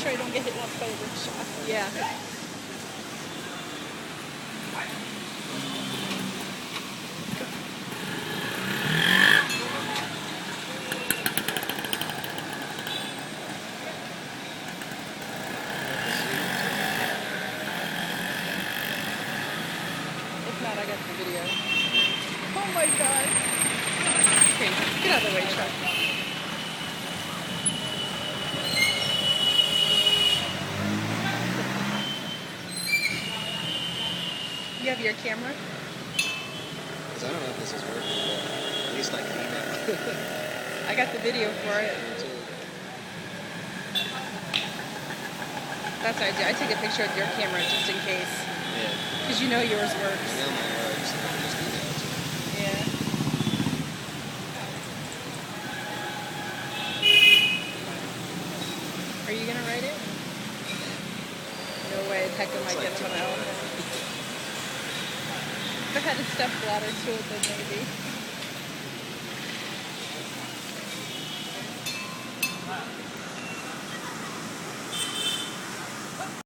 sure I don't get hit once by a rickshaw. Yeah. If not, I got the video. Oh my god. Okay, get out of the way, truck. You have your camera? Because I don't know if this is working, but at least I can email. I got the video for it. Me too. That's what I do. I take a picture with your camera just in case. Yeah. Because you know yours works. Email my works, and I can just email it to you. Yeah. Are you gonna write it? No way. Pecca might It's like get him an $2. elephant. If I had a stuffed ladder to it, then maybe.